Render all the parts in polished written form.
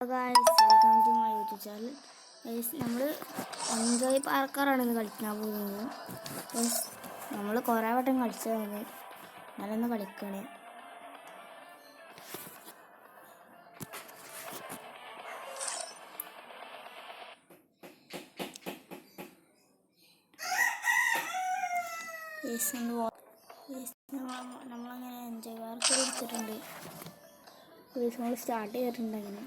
Guys welcome to my YouTube channel. നമ്മൾ enjoy പാർക്കറാണ് ഇന്ന് കളിക്കാൻ പോകുന്നത്. നമ്മൾ കുറേ വട്ടം കളിച്ചതാണ്, നല്ലൊന്ന് കളിക്കണേ. നമ്മളങ്ങനെ എൻജോയ് പാർക്കർ എടുത്തിട്ടുണ്ട്. നമ്മൾ സ്റ്റാർട്ട് ചെയ്തിട്ടുണ്ട്. അങ്ങനെ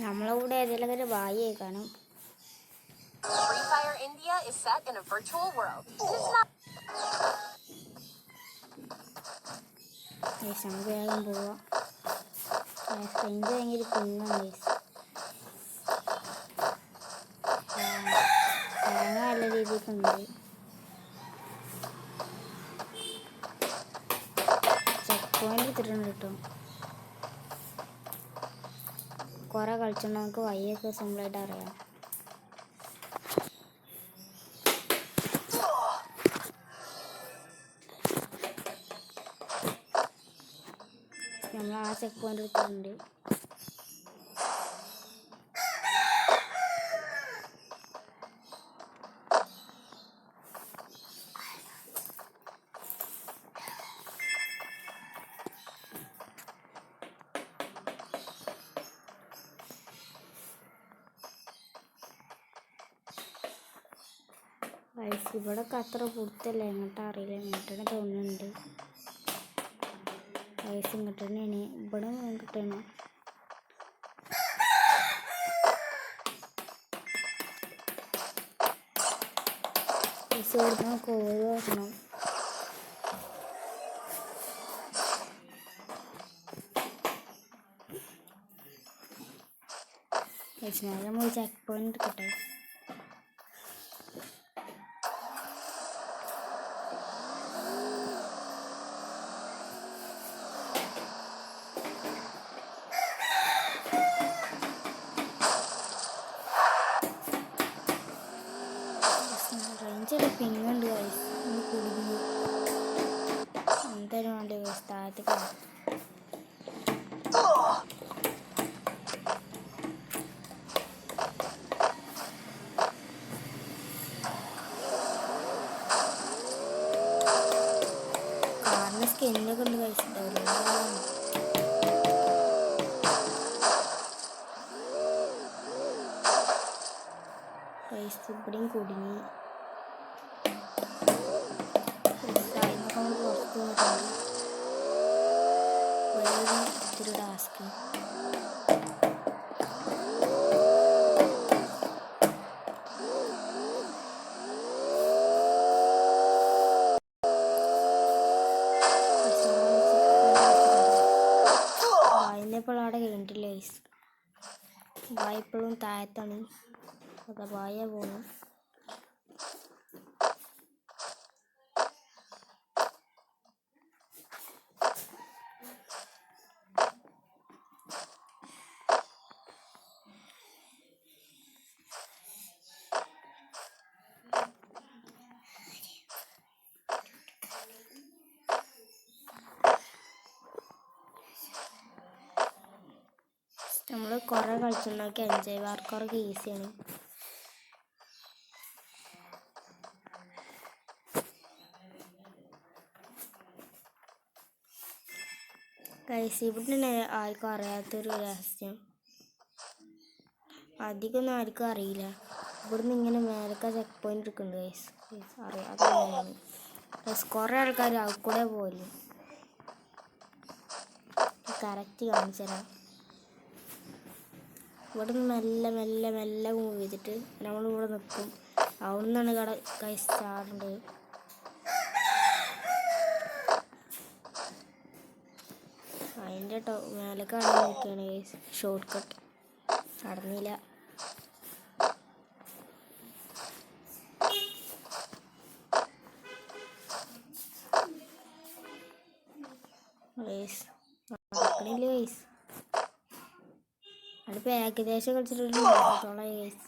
നമ്മളെ കൂടെ ഏതെങ്കിലും ഒരു ഭായി കാണും. Free Fire India is set in a virtual world. നമുക്ക് വേഗം പോവാം. ഫ്രണ്ട് ഭയങ്കര കുഞ്ഞാണ്. നല്ല രീതിക്കുണ്ട്. ചെക്ക് പോയിന്റ് എടുത്തിട്ടുണ്ട് കേട്ടോ. കുറെ കളിച്ചുകൊണ്ട് നമുക്ക് വഴിയൊക്കെ സിമ്പിളായിട്ട് അറിയാം. നമ്മൾ ആ ചെക്ക് പോയിന്റ് എടുത്തിട്ടുണ്ട്. ഇവിടെ അത്ര പുറത്തല്ല, എങ്ങോട്ടാ അറിയില്ല, ഇങ്ങോട്ടാണ് തോന്നുന്നുണ്ട്. വയസ്സ് ഇങ്ങോട്ട് തന്നെയാണ്, ഇവിടെ കിട്ടണം. പൈസ കൊടുക്കണം, കോഴി നോക്കണം. നേരം പോയി ചെക്ക് പോയിന്റ് എടുക്കട്ടെ. പിന്നുണ്ട് കുടുങ്ങി. എന്തായാലും വേണ്ട താഴത്തേക്ക്. കാറിന് സ്കിന്നൊക്കെ ഉണ്ട് കഴിച്ചിട്ടുണ്ടാവില്ല. ഇവിടെയും കുടുങ്ങി. ഇത്തിരി ടാസ്ക്. വായിനെപ്പോൾ അവിടെ കഴിഞ്ഞിട്ടില്ല. വായപ്പോഴും താഴത്താണ്. അതാ വായ പോകുന്നു. നമ്മൾ കുറേ കളിച്ചുണ്ടാക്കി എൻജോയ് പാർക്കൊക്കെ ഈസിയാണ്. ഇവിടെ ആർക്കും അറിയാത്തൊരു രഹസ്യം, അധികമൊന്നും ആർക്കും അറിയില്ല. ഇവിടുന്ന് ഇങ്ങനെ മേലൊക്കെ ചെക്ക് പോയിന്റ് എടുക്കുന്നുണ്ട്. അറിയാം. കുറേ ആൾക്കാർ അവിടെ കൂടെ പോയില്ല. കറക്റ്റ് കാണിച്ചു തരാം. ഇവിടെ നിന്ന് മെല്ലെ മെല്ലെ മെല്ലെ മൂവ് ചെയ്തിട്ട് നമ്മളിവിടെ നിൽക്കും. അവിടെ നിന്നാണ് ചാടേണ്ടത്. അതിൻ്റെ മേലെ കാണാൻ നോക്കിയാണ് ഷോർട്ട് കട്ട്. നടന്നില്ല. നടക്കണില്ല. നമ്മളിപ്പോൾ ഏകദേശം കളിച്ചിട്ടൊരു മാസത്തോളം ഗൈസ്.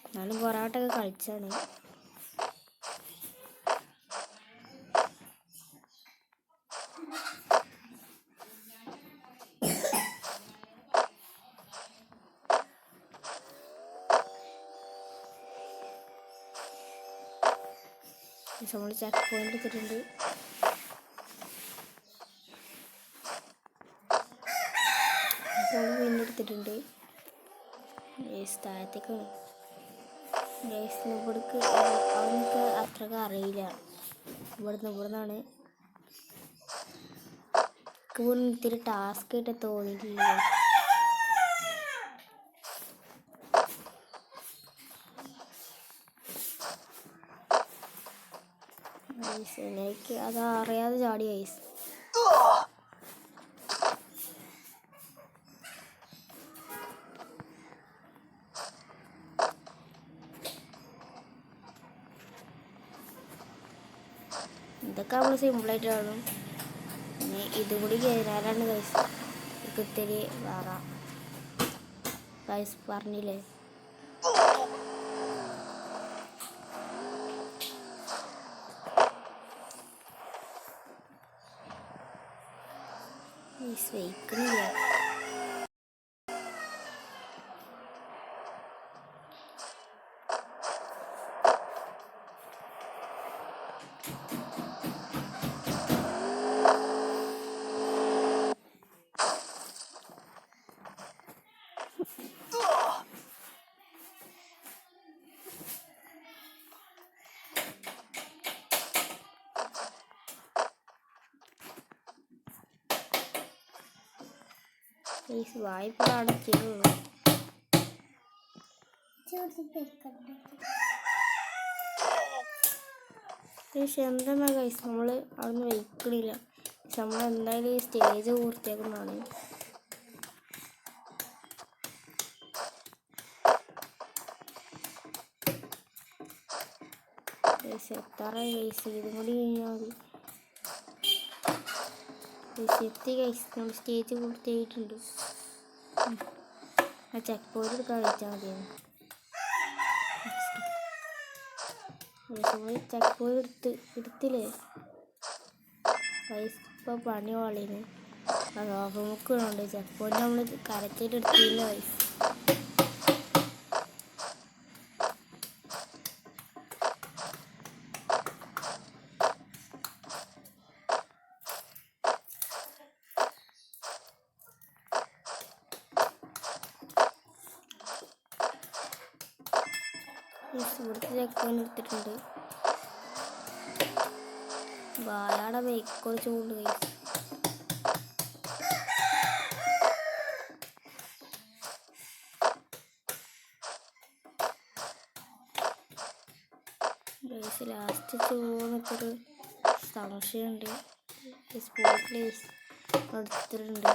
എന്നാലും കുറേ വട്ടമൊക്കെ കളിച്ചാണ്. നമ്മൾ ചെക്ക് പോയിന്റ് എടുത്തിട്ടുണ്ട്. പിന്നെ എടുത്തിട്ടുണ്ട് താഴത്തേക്ക്. ഇവിടേക്ക് അവർക്ക് അത്രക്ക് അറിയില്ല. ഇവിടുന്നാണ് ഇത്തിരി ടാസ്ക് ആയിട്ട് തോന്നിയിട്ടില്ല. എനിക്ക് അത് അറിയാതെ ചാടി ഗൈസ്. ഇതൊക്കെ നമ്മൾ സിമ്പിളായിട്ട് കാണും. പിന്നെ ഇതുകൂടി കഴിഞ്ഞാലാണ് ഗൈസ് ഇത്തിരി വേറെ ഗൈസ് പറഞ്ഞില്ലേ. വയ്ക്കുന്നില്ല. വായ്പ അടച്ചിട്ടുള്ളൂ. പക്ഷെ എന്തെന്നാ ഗൈസ് നമ്മൾ അവിടുന്ന് വയ്ക്കണില്ല. നമ്മൾ എന്തായാലും ഈ സ്റ്റേജ് പൂർത്തിയാക്കുന്നതാണ്. എത്ര ഗൈസ് ഇതും കൂടി കഴിഞ്ഞാൽ മതി. എത്തി ഗൈസ് നമ്മൾ സ്റ്റേജ് പൂർത്തിയായിട്ടുണ്ട്. ആ ചെക്ക് പോയിന്റ് എടുക്കാൻ കഴിച്ചാൽ മതിയായിരുന്നു. ചെക്ക് പോയിന്റ് എടുത്തില്ലേ ഗൈസ്. ഇപ്പോൾ പണി വളീന് അത് ഓഫമുക്കുന്നുണ്ട്. ചെക്ക് പോയിന്റ് നമ്മൾ കറക്റ്റായിട്ട് എടുത്തില്ല ഗൈസ്. ഇവിടുത്തെ ചെക്ക് പോയിന്റ് എടുത്തിട്ടുണ്ട്. വായാടെ ബൈക്കോട് ചൂണ്ട് ഗൈസ്. ഗൈസ് ലാസ്റ്റ് ചൂന്നൊരു സംശയമുണ്ട്. സ്പോട്ടിൽ എടുത്തിട്ടുണ്ട്.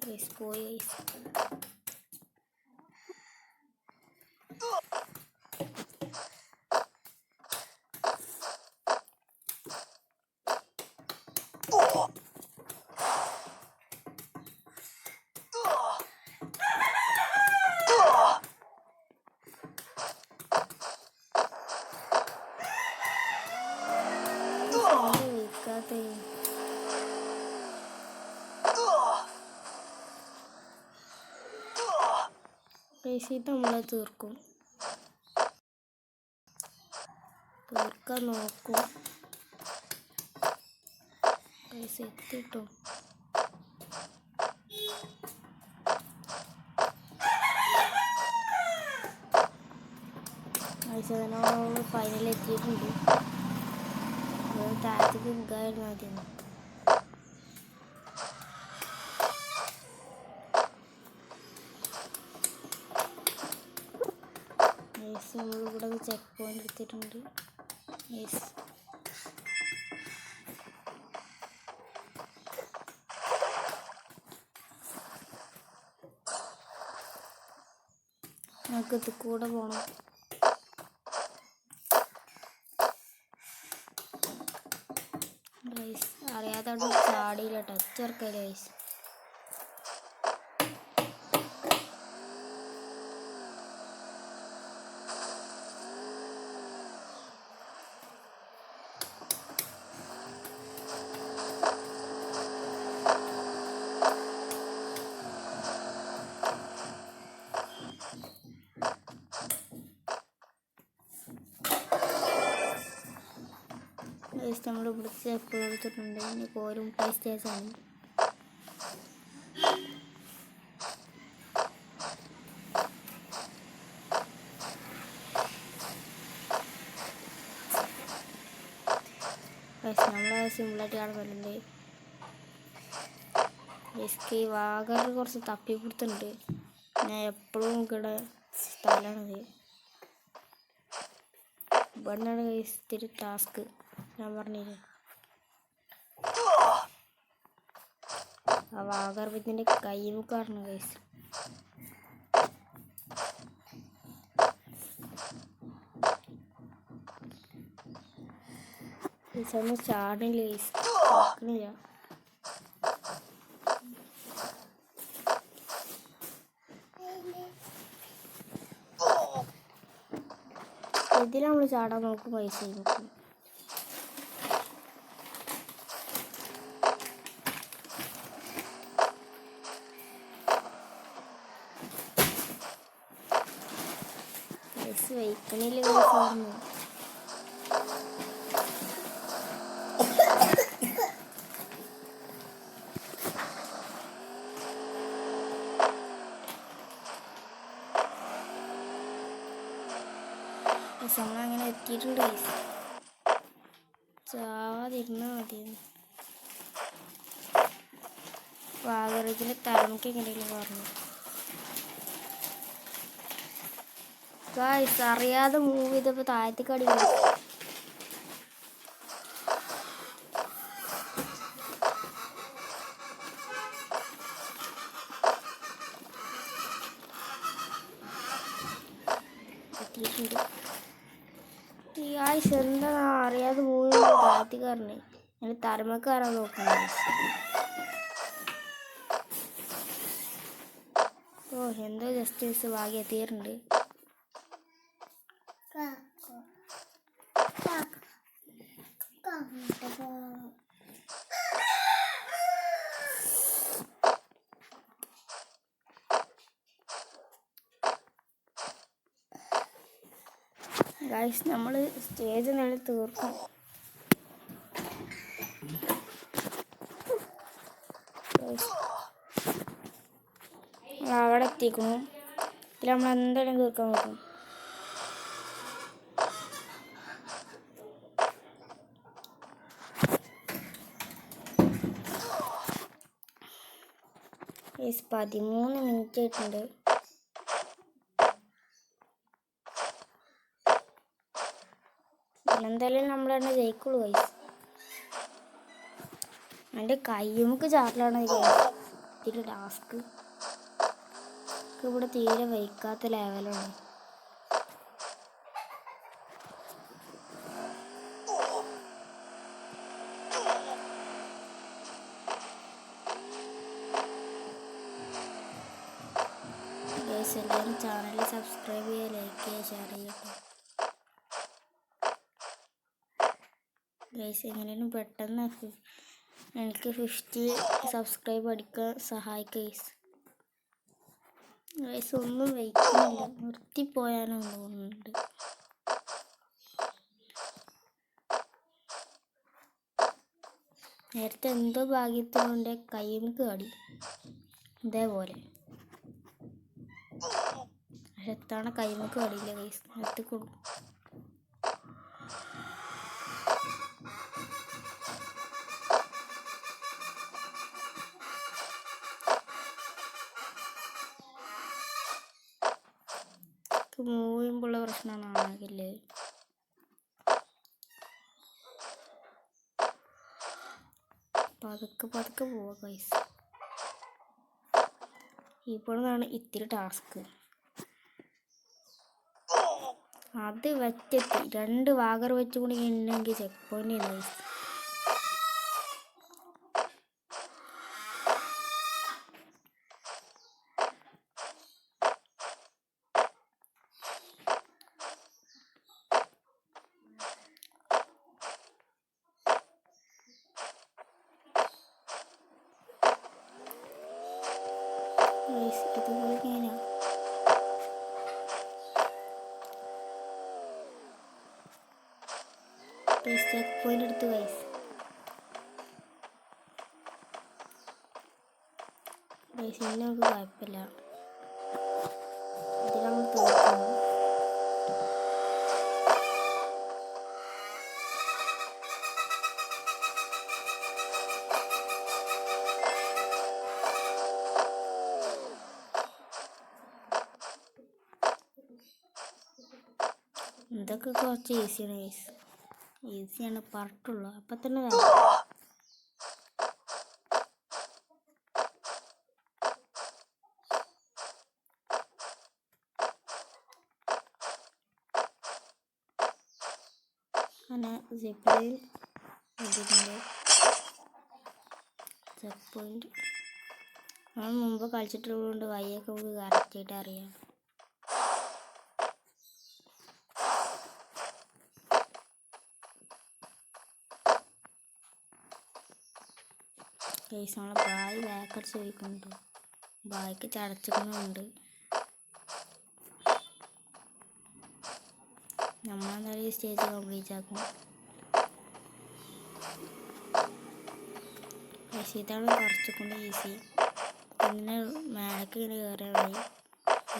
ഗൈസ് പോയി ഗൈസ്. ഇത് നമ്മളെ തീർക്കാൻ നോക്കും. പൈസ എത്തിട്ടോ. ഫൈനൽ എത്തിയിട്ടുണ്ട്. താഴത്തേക്ക് ഇതായിരുന്നു ആദ്യം. നമ്മളിവിടെ ചെക്ക് പോയിന്റ് എടുത്തിട്ടുണ്ട്. യെസ് നമുക്ക് ഇത് കൂടെ പോകണം. അറിയാതെ ചാടിയില്ല, ടച്ച് വർക്കയില്ല ഗൈസ്. നമ്മൾ ഇവിടുത്തെ എപ്പോഴും എടുത്തിട്ടുണ്ട്. ഇനി കോരും ടേസ്റ്റേഴ്സാണ്. നമ്മളെ സിമ്പിളായിട്ട് കാണുന്നുണ്ട്. ഈ വാഗർ കുറച്ച് തപ്പിപ്പിടുത്തുണ്ട്. ഞാൻ എപ്പോഴും ഇവിടെ സ്ഥലമാണിത്. ഇവിടെയാണ് ഇത്തിരി ടാസ്ക് ഞാൻ പറഞ്ഞില്ലേ. ആ വാഗർഭത്തിൻ്റെ കൈമുക്കാണ് ഗൈസ്. ഒന്നും ചാടില്ല ഗൈസ്, കേൾക്കണില്ല. ഇതിൽ നമ്മൾ ചാടാൻ നോക്കും, പൈസ നോക്കും. പൈസ വയ്ക്കണില്ല ഗൈസ്. നമ്മളങ്ങനെ എത്തിയിട്ടുണ്ട് ഗൈസ്. ചാവാതിരുന്നാൽ മതിയെന്ന്. വാഗറേജിൻ്റെ തലമുക്ക് എങ്ങനെയെങ്കിലും പറഞ്ഞു ഗൈസ്. അറിയാതെ മൂവ് ചെയ്തപ്പോൾ താഴത്തേക്ക് അടി ഗൈസ്. എത്തിയിട്ടുണ്ട്. ഈ ആഴ്ച എന്താ അറിയാതെ മൂവ് ചെയ്ത് താഴത്തേക്ക് പറഞ്ഞേ. ഞാൻ തലമുക്കാരാൻ നോക്കുന്നത്. ഓ എന്തോ ജസ്റ്റ് ഭാഗ്യം എത്തിയിട്ടുണ്ട്. ഗൈസ് നമ്മൾ സ്റ്റേജ് നല്ല തീർക്കും. അവിടെ എത്തിക്കുന്നു. ഇതിൽ നമ്മൾ എന്തായാലും തീർക്കാൻ നോക്കും. ഗൈസ് 13 മിനിറ്റ് ആയിട്ടുണ്ട്. എന്തായാലും നമ്മൾ തന്നെ ജയിക്കുള്ളൂ ഗൈസ്. എൻ്റെ കയ്യുമുക്ക് ചാറിലാണ് ഇത്തിരി ടാസ്ക്. ഇവിടെ തീരെ വയ്ക്കാത്ത ലെവലാണ്. ഗൈസ് എല്ലാവരും ചാനൽ സബ്സ്ക്രൈബ് ചെയ്യുക, ലൈക്ക് ചെയ്യുക, ഷെയർ ചെയ്യുക. ഗൈസ് എങ്ങനെയും പെട്ടെന്ന് എനിക്ക് 50 സബ്സ്ക്രൈബ് അടിക്കാൻ സഹായിക്കുക ഗൈസ്. ഗൈസ് ഒന്നും വയ്ക്കുന്നില്ല, നിർത്തിപ്പോയാലും തോന്നുന്നുണ്ട്. നേരത്തെ എന്തോ ഭാഗ്യത്തിനുണ്ട് കൈമുക്ക് കാടി ഇതേപോലെ. പക്ഷെ എത്താണ് കൈമുക്ക് കാടിയില്ല ഗൈസ്. നേരത്തെ കൊടുക്കും. മൂവ് ചെയ്യുമ്പോഴുള്ള പ്രശ്നമാണ് ആകില്ലേ. പതുക്കെ പതുക്കെ പോവാ ഗൈസ്. ഇപ്പോഴാണ് ഇത്തിരി ടാസ്ക്. അത് വെച്ചെത്തി 2 വാഗർ വെച്ചുകൊണ്ട് ഉണ്ടെങ്കിൽ ചെക്ക് പോയിന്റ് ഗൈസ്. ഗൈസ് ഇതുപോലെ ഇങ്ങനെ ചെക്ക് പോയിന്റ് എടുത്ത് ഗൈസ്. ഗൈസ് ഇനി നമുക്ക് കുഴപ്പമില്ല, ഇതിൽ നമ്മൾ തോൽക്കുന്നു. ഇതൊക്കെ കുറച്ച് ഈസിയാണ് ഗൈസ്, ഈസിയാണ് പറഞ്ഞിട്ടുള്ളൂ. അപ്പം തന്നെ അങ്ങനെ സിപ്പിൽ ഇതിൻ്റെ ചെക്ക് പോയിന്റ് നമ്മൾ മുമ്പ് കളിച്ചിട്ടുള്ളതുകൊണ്ട് വഴിയൊക്കെ നമുക്ക് കറക്റ്റായിട്ട് അറിയാം. ഗൈസ് നമ്മളെ ബായ് ബാക്കടിച്ച് ചോദിക്കുന്നുണ്ട്, ബായ്ക്ക് ചടച്ചിടുന്നുണ്ട്. നമ്മളെന്തായാലും ഈ സ്റ്റേജ് കംപ്ലീറ്റ് ആക്കും. പക്ഷേ ഇതാണ് കുറച്ചുകൊണ്ട് ഈസി. ഇങ്ങനെ മേലേക്ക് ഇങ്ങനെ കയറിയ വഴി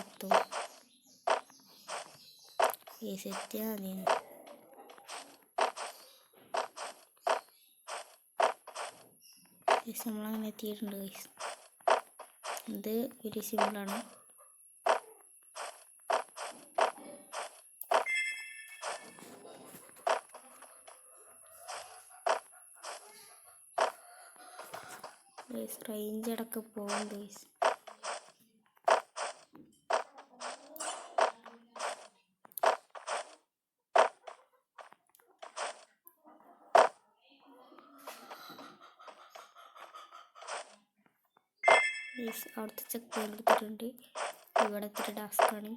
എത്തും. ഈസി എത്തിയാൽ മതിയാണ്. ഗൈസ് നമ്മളങ്ങനെ എത്തിയിട്ടുണ്ട് ഗൈസ്. ഇത് വെരി സിമ്പിളാണ്. ഗൈസ് റേഞ്ച് ഇടയ്ക്ക് പോകും ഗൈസ്. അവിടുത്തെ ചെക്ക് പോയിന്റ് എടുത്തിട്ടുണ്ട്. ഇവിടെ ഇത്തിരി ടാസ്ക്കാണ്.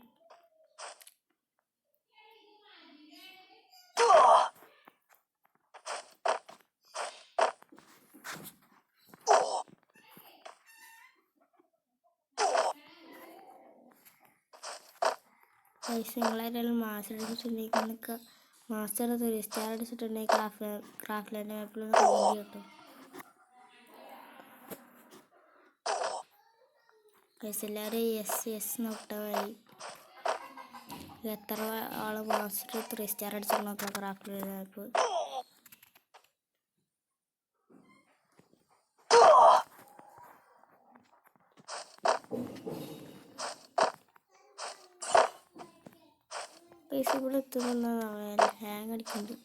ഗൈസ് നിങ്ങളാരെങ്കിലും മാസ്റ്റർ അടിച്ചിട്ടുണ്ടെങ്കിൽ മാസ്റ്റർ 3 സ്റ്റാർ അടിച്ചിട്ടുണ്ടെങ്കിൽ ക്രാഫ്റ്റ് ലാൻഡ് മാപ്പിൽ ഒന്ന് കമൻറ്റ് കിട്ടും. ഗൈസ് എല്ലാവരും യെസ് നോക്കിട്ട വഴി എത്ര ആൾ മാസ്റ്റർ 3 സ്റ്റാർ അടിച്ചു നോക്കാം ക്രാഫ്റ്റ് ലാൻഡ് മാപ്പ്. പൈസ ഇവിടെ എത്തുമെന്നാണ് ഹാങ് അടിക്കുന്നത്.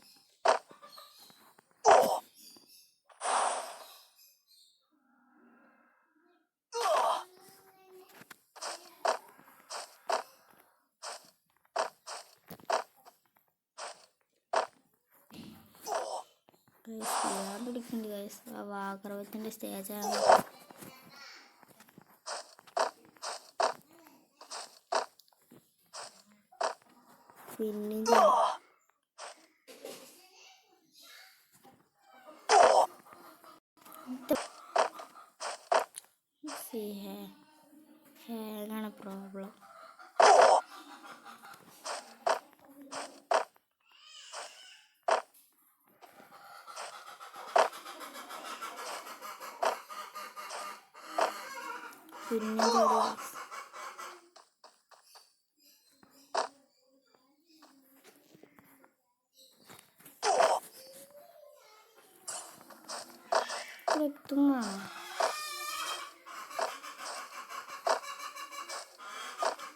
പിടിക്കുന്നുണ്ട് ഗൈസ്. ആ വാഗർവത്തിൻ്റെ സ്റ്റേജാണ്. പിന്നെയും ഹാങ്ങാണ് പ്രോബ്ലം. പിന്നെ എത്തുമാ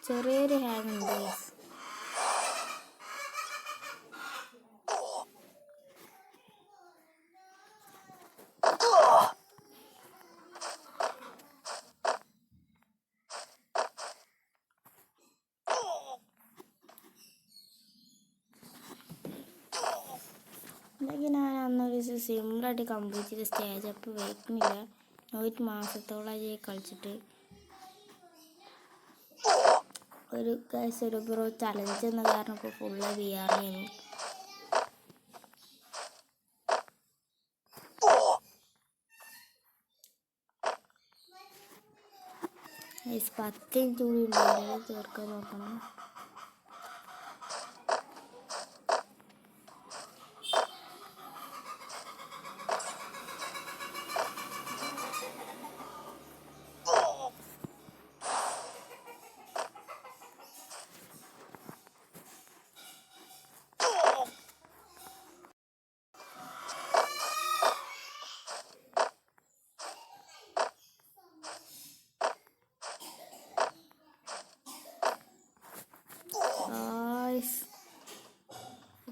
ചെറിയൊരു ഹാങ് ഉണ്ട്. ഇതൊക്കെ ഞാൻ അന്നൊരു സിമ്പിളായിട്ട് കംപ്ലീറ്റ് ചെയ്ത സ്റ്റേജ് അപ്പ് വയ്ക്കുന്നില്ല. 1 മാസത്തോളമായി കളിച്ചിട്ട്. ഒരു ബ്രോ ചലഞ്ച് എന്ന കാരണം ഇപ്പോൾ ഫുള്ള് VR ആയിരുന്നു. ഗൈസ് 10 മിനിറ്റ് കൂടി ഉണ്ട് തീർക്കാൻ നോക്കണം.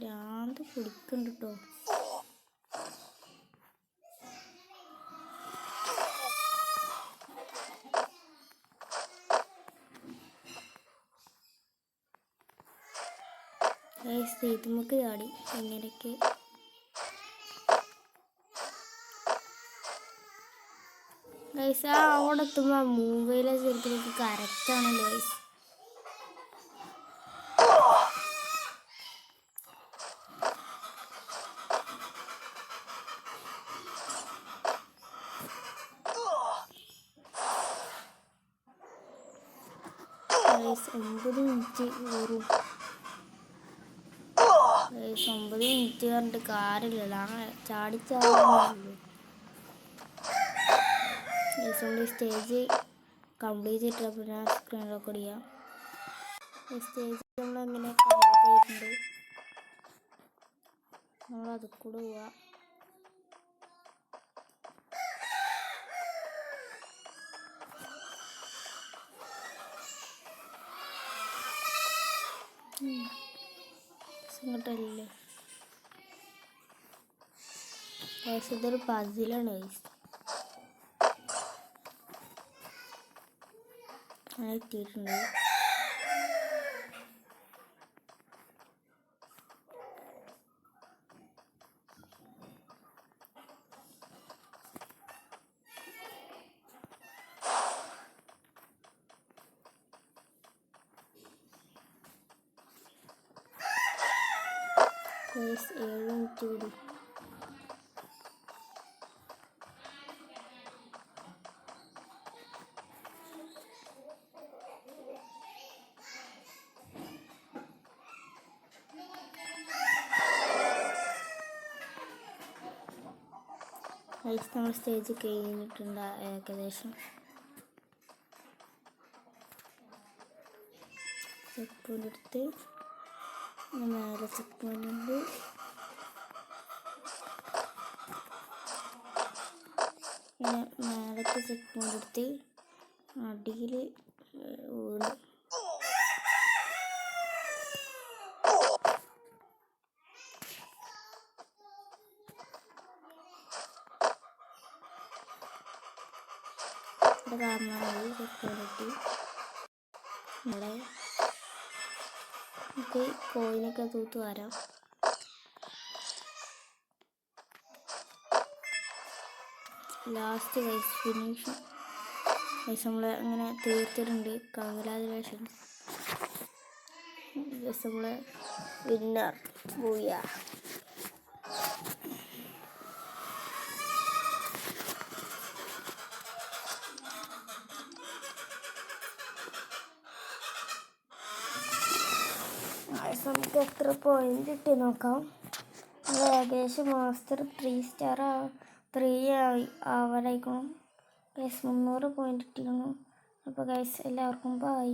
ഭ്രാന്ത് പിടിക്കുന്നുണ്ട് കേട്ടോ. ഇത് നമുക്ക് ചാടി എങ്ങനെയൊക്കെ ഗൈസ് അവിടെ എത്തുമ്പോൾ മൂവയിലെ ശരിക്കും കറക്റ്റാണല്ലോ ഗൈസ്. ഗൈസ് 9 മിനിറ്റ് കയറും. ഗൈസ് 9 മിനിറ്റ് പറഞ്ഞിട്ട് കാര്യമില്ലല്ലോ, അങ്ങനെ ചാടിച്ചാടുള്ളൂ. ഗൈസ് നമ്മൾ സ്റ്റേജ് കംപ്ലീറ്റ് ചെയ്തിട്ട് ഞാൻ സ്ക്രീൻ റെക്കോർഡ് ചെയ്യാം. സ്റ്റേജ് നമ്മളെങ്ങനെ കംപ്ലീറ്റ് ചെയ്തിട്ടുണ്ട്, നമ്മളത് കൂടെ പോവാം. ഇങ്ങോട്ടല്ലേ ഇതൊരു പസിലാണ് അങ്ങനെ എത്തിയിട്ടുണ്ട്. ഗൈസ് 7 മിനിറ്റ് കൂടി. ഗൈസ് നമ്മൾ സ്റ്റേജ് കഴിഞ്ഞിട്ടുണ്ട് ഏകദേശം. ചെക്ക് പോയിന്റ് എടുത്ത് മേലെ ചെക്ക് പോയിന്റ് ഉണ്ട്. പിന്നെ മേലത്തെ ചെക്ക് പോയിന്റ് എടുത്ത് അടിയിൽ വീണ്. കാരണമായി ചെക്ക് പോയിന്റ് എത്തി. ഇവിടെ നമുക്ക് കോയിനൊക്കെ തൂത്ത് വരാം. ലാസ്റ്റ് ഗൈസ് ഫിനിഷ് ഗൈസ് നമ്മൾ അങ്ങനെ തീർത്തിട്ടുണ്ട്. കൺഗ്രാജുലേഷൻസ് ഗൈസ്, നമ്മളെ വിന്നർ ബൂയ. നമുക്ക് എത്ര പോയിന്റ് ഇട്ട് നോക്കാം. ഏകദേശം മാസ്റ്റർ 3 സ്റ്റാർ 3 ആവാനായിക്കണം ഗൈസ്. 300 പോയിന്റ് ഇട്ടിരുന്നു. അപ്പോൾ ഗൈസ് എല്ലാവർക്കും ബൈ.